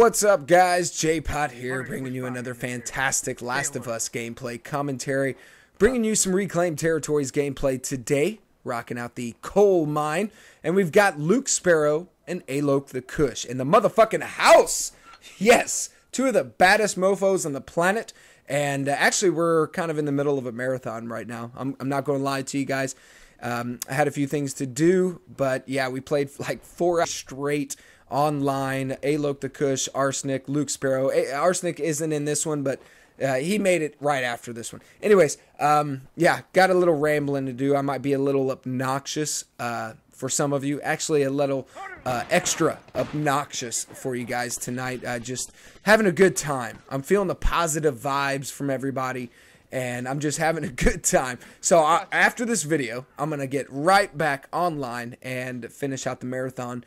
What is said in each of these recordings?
What's up, guys? J-Pot here, bringing you another fantastic Last of Us gameplay commentary, bringing you some Reclaimed Territories gameplay today, rocking out the coal mine, and we've got Luke Sparrow and Alok the Kush in the motherfucking house. Yes, two of the baddest mofos on the planet, and actually we're kind of in the middle of a marathon right now. I'm not going to lie to you guys. I had a few things to do, but yeah, we played like 4 hours straight online. Alok the Kush, Arsenic, Luke Sparrow. Arsenic isn't in this one, but he made it right after this one. Anyways, yeah, got a little rambling to do. I might be a little obnoxious for some of you. Actually, a little extra obnoxious for you guys tonight. Just having a good time. I'm feeling the positive vibes from everybody, and I'm just having a good time. So after this video, I'm going to get right back online and finish out the marathon.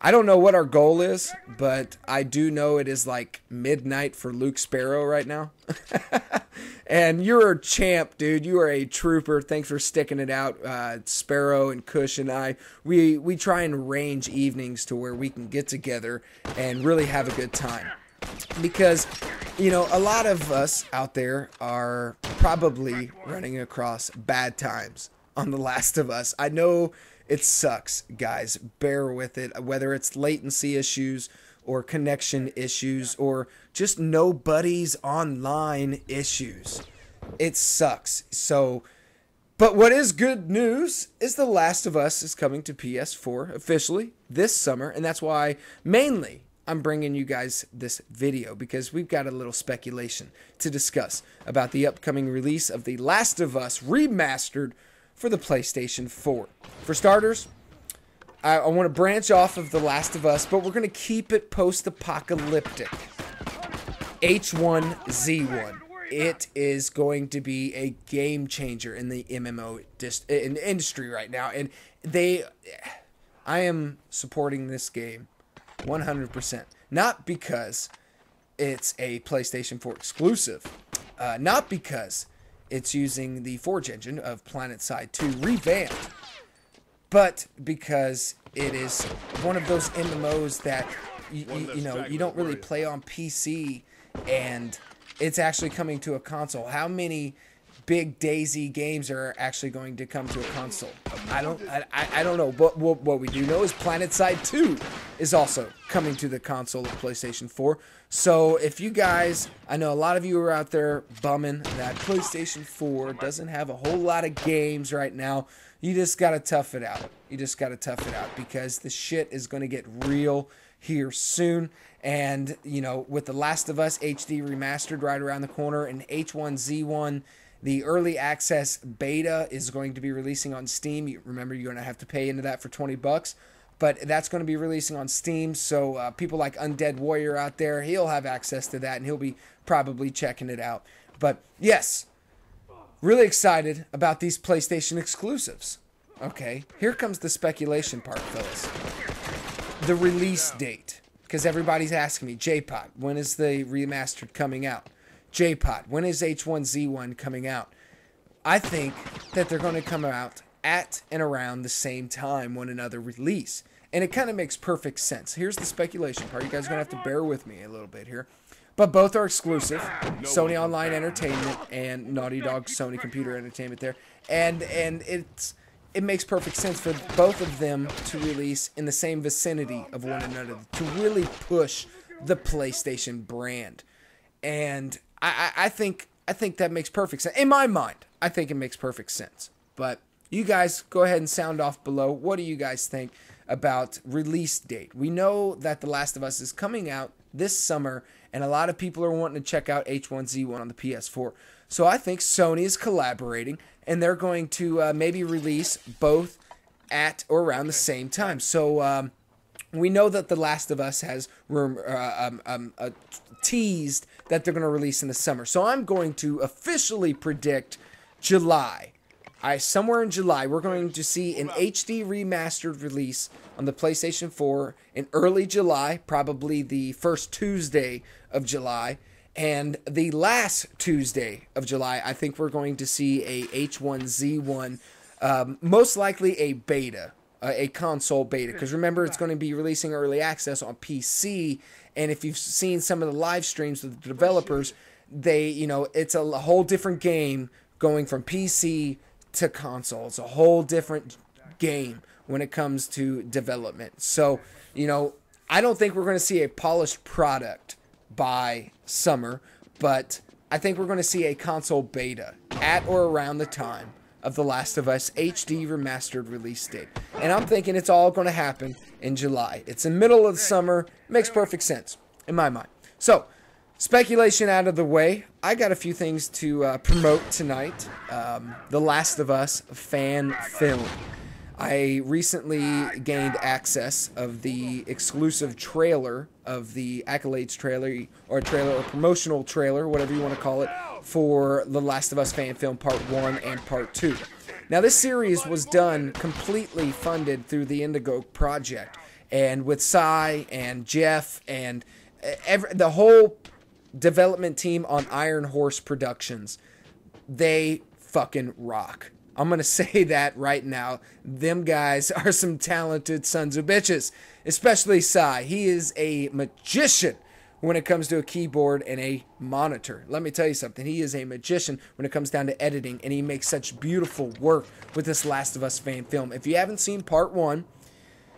I don't know what our goal is, but I do know it is like midnight for Luke Sparrow right now. And you're a champ, dude. You are a trooper. Thanks for sticking it out. Sparrow and Kush and I, we try and arrange evenings to where we can get together and really have a good time. Because, you know, a lot of us out there are probably running across bad times on The Last of Us. I know it sucks, guys. Bear with it. Whether it's latency issues or connection issues or just nobody's online issues. It sucks. So, but what is good news is The Last of Us is coming to PS4 officially this summer. And that's why mainly I'm bringing you guys this video, because we've got a little speculation to discuss about the upcoming release of The Last of Us Remastered for the PlayStation 4. For starters, I want to branch off of The Last of Us, but we're going to keep it post-apocalyptic. H1Z1. It is going to be a game changer in the MMO industry right now, and I am supporting this game 100%. Not because it's a PlayStation 4 exclusive, not because it's using the Forge engine of PlanetSide 2 revamped, but because it is one of those MMOs that you don't really play on PC, and it's actually coming to a console. How many big DayZ games are actually going to come to a console? I don't know. But what we do know is PlanetSide 2 is also coming to the console of PlayStation 4. So if you guys, I know a lot of you are out there bumming that PlayStation 4 doesn't have a whole lot of games right now. You just got to tough it out. You just got to tough it out, because the shit is going to get real here soon. And, you know, with The Last of Us HD Remastered right around the corner, and H1Z1, the early access beta is going to be releasing on Steam. Remember, you're going to have to pay into that for $20. But that's going to be releasing on Steam, so people like Undead Warrior out there, he'll have access to that, and he'll be probably checking it out. But yes, really excited about these PlayStation exclusives. Okay, here comes the speculation part, fellas. The release date. Because everybody's asking me, J-Pot, when is the remastered coming out? J-Pot, when is H1Z1 coming out? I think that they're going to come out at and around the same time when another release. And it kind of makes perfect sense. Here's the speculation part. You guys are going to have to bear with me a little bit here. But both are exclusive. Sony Online Entertainment and Naughty Dog Sony Computer Entertainment there. And it makes perfect sense for both of them to release in the same vicinity of one another, to really push the PlayStation brand. And I think that makes perfect sense. In my mind, I think it makes perfect sense. But you guys go ahead and sound off below. What do you guys think about release date? We know that The Last of Us is coming out this summer, and a lot of people are wanting to check out H1Z1 on the PS4. So I think Sony is collaborating, and they're going to maybe release both at or around the same time. So we know that The Last of Us has teased that they're going to release in the summer. So I'm going to officially predict July. Somewhere in July, we're going to see an HD remastered release on the PlayStation 4 in early July, probably the first Tuesday of July. And the last Tuesday of July, I think we're going to see a H1Z1, most likely a beta a console beta, because remember, it's going to be releasing early access on PC. And if you've seen some of the live streams of the developers, it's a whole different game going from PC to console. It's a whole different game when it comes to development. So, I don't think we're going to see a polished product by summer, but I think we're going to see a console beta at or around the time of The Last of Us HD remastered release date. And I'm thinking it's all going to happen in July. It's in the middle of the summer. Makes perfect sense in my mind. So, speculation out of the way, I got a few things to promote tonight. The Last of Us fan film. I recently gained access of the exclusive trailer of the Accolades trailer or promotional trailer, whatever you want to call it, for The Last of Us fan film Part 1 and Part 2. Now, this series was done completely funded through the Indigo Project, and with Cy and Jeff and the whole development team on Iron Horse Productions. They fucking rock. I'm going to say that right now. Them guys are some talented sons of bitches, especially Cy. He is a magician when it comes to a keyboard and a monitor. Let me tell you something. He is a magician when it comes down to editing, and he makes such beautiful work with this Last of Us fan film. If you haven't seen Part 1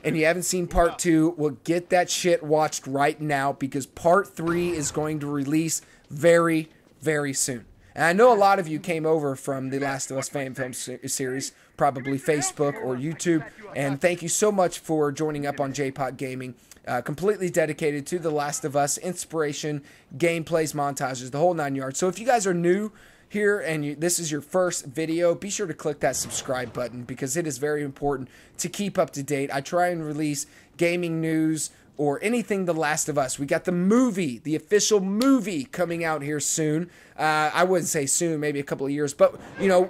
and you haven't seen Part 2, well, get that shit watched right now, because Part 3 is going to release very, very soon. And I know a lot of you came over from the Last of Us fan film series, probably Facebook or YouTube, and thank you so much for joining up on JPOT Gaming. Completely dedicated to The Last of Us, inspiration, gameplays, montages, the whole 9 yards. So if you guys are new here and this is your first video, be sure to click that subscribe button, because it is very important to keep up to date. I try and release gaming news or anything The Last of Us. We got the movie, the official movie, coming out here soon. I wouldn't say soon, maybe a couple of years, but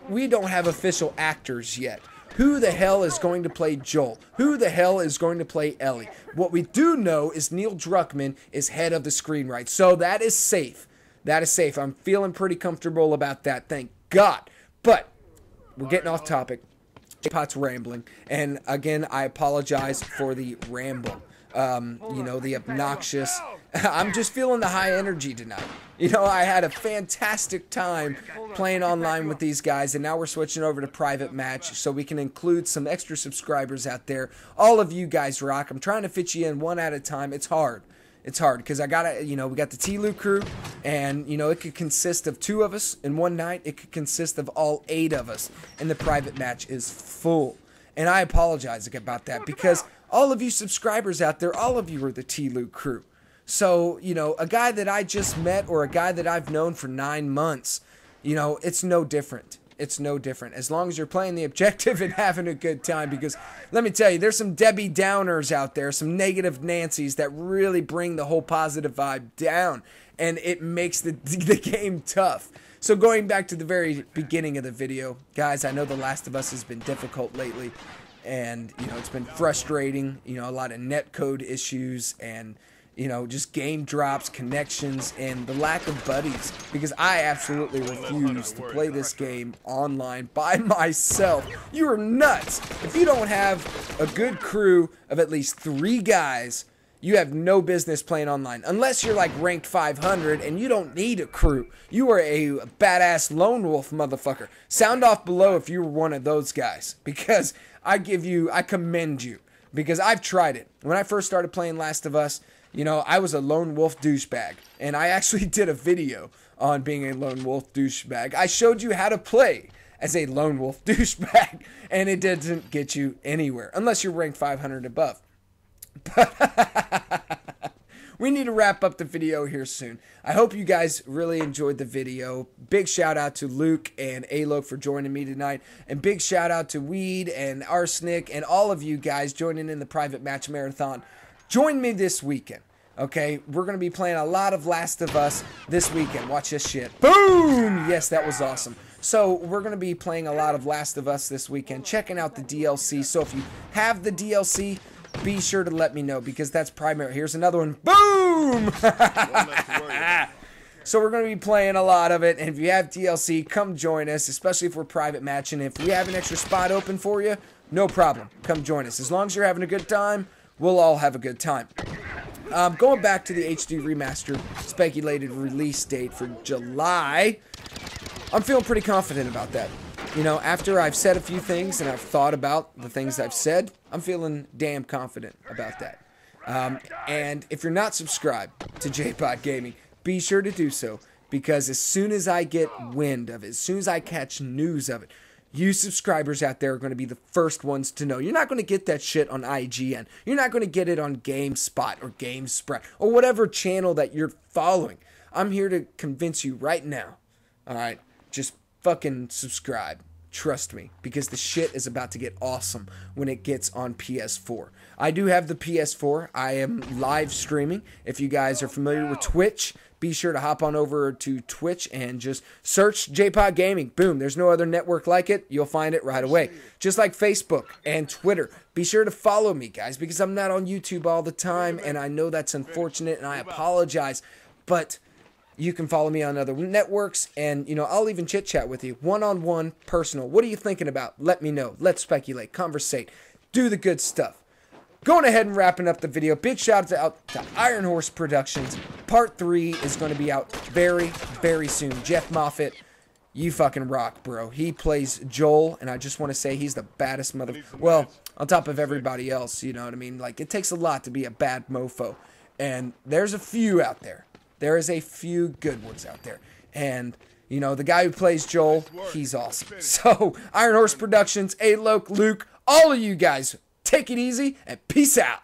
we don't have official actors yet. Who the hell is going to play Joel? Who the hell is going to play Ellie? What we do know is Neil Druckmann is head of the screenwrite, so that is safe. That is safe. I'm feeling pretty comfortable about that, thank God. But we're getting off topic. JPOT's rambling, and again, I apologize for the ramble. The obnoxious. I'm just feeling the high energy tonight. I had a fantastic time playing online with these guys, and now we're switching over to private match so we can include some extra subscribers out there. All of you guys rock. I'm trying to fit you in one at a time. It's hard. It's hard because we got the T-Lu crew, and, it could consist of 2 of us in one night. It could consist of all 8 of us, and the private match is full. And I apologize about that, because all of you subscribers out there, all of you are the T-Lu crew. So, a guy that I just met or a guy that I've known for 9 months, it's no different. It's no different. As long as you're playing the objective and having a good time, because let me tell you, there's some Debbie Downers out there, some negative Nancys that really bring the whole positive vibe down, and it makes the game tough. So going back to the very beginning of the video, guys, I know The Last of Us has been difficult lately, and, it's been frustrating, a lot of netcode issues, and, just game drops, connections, and the lack of buddies, because I absolutely refuse to play this game online by myself. You are nuts. If you don't have a good crew of at least 3 guys, you have no business playing online, unless you're like ranked 500 and you don't need a crew. You are a badass lone wolf motherfucker. Sound off below if you were one of those guys, because I commend you, because I've tried it. When I first started playing Last of Us, I was a lone wolf douchebag, and I actually did a video on being a lone wolf douchebag. I showed you how to play as a lone wolf douchebag, and it doesn't get you anywhere, unless you're ranked 500 above. But we need to wrap up the video here soon. I hope you guys really enjoyed the video. Big shout out to Luke and Alok for joining me tonight. And big shout out to Weed and Arsenic and all of you guys joining in the private match marathon. Join me this weekend. Okay, we're going to be playing a lot of Last of Us this weekend. Watch this shit. Boom! Yes, that was awesome. So we're going to be playing a lot of Last of Us this weekend, checking out the DLC. So if you have the DLC, be sure to let me know, because that's primary. Here's another one. Boom! So we're going to be playing a lot of it, and if you have DLC, come join us, especially if we're private matching. If we have an extra spot open for you, no problem. Come join us. As long as you're having a good time, we'll all have a good time. Going back to the HD Remastered speculated release date for July, I'm feeling pretty confident about that. You know, after I've said a few things and I've thought about the things I've said, I'm feeling damn confident about that. And if you're not subscribed to JPod Gaming, be sure to do so, because as soon as I get wind of it, as soon as I catch news of it, you subscribers out there are going to be the first ones to know. You're not going to get that shit on IGN. You're not going to get it on GameSpot or GameSprat or whatever channel that you're following. I'm here to convince you right now. All right? Just fucking subscribe. Trust me, because the shit is about to get awesome when it gets on PS4. I do have the PS4. I am live streaming. If you guys are familiar with Twitch, be sure to hop on over to Twitch and just search JPod Gaming. Boom, there's no other network like it. You'll find it right away. Just like Facebook and Twitter. Be sure to follow me, guys, because I'm not on YouTube all the time, and I know that's unfortunate, and I apologize, but you can follow me on other networks, and, you know, I'll even chit-chat with you. One-on-one, personal. What are you thinking about? Let me know. Let's speculate, conversate, do the good stuff. Going ahead and wrapping up the video. Big shout out to Iron Horse Productions. Part 3 is going to be out very, very soon. Jeff Moffitt, you fucking rock, bro. He plays Joel, and I just want to say he's the baddest well, on top of everybody else, you know what I mean? Like, it takes a lot to be a bad mofo, and there's a few out there. There is a few good ones out there. And, you know, the guy who plays Joel, he's awesome. So, Iron Horse Productions, Alok, Luke, all of you guys, take it easy and peace out.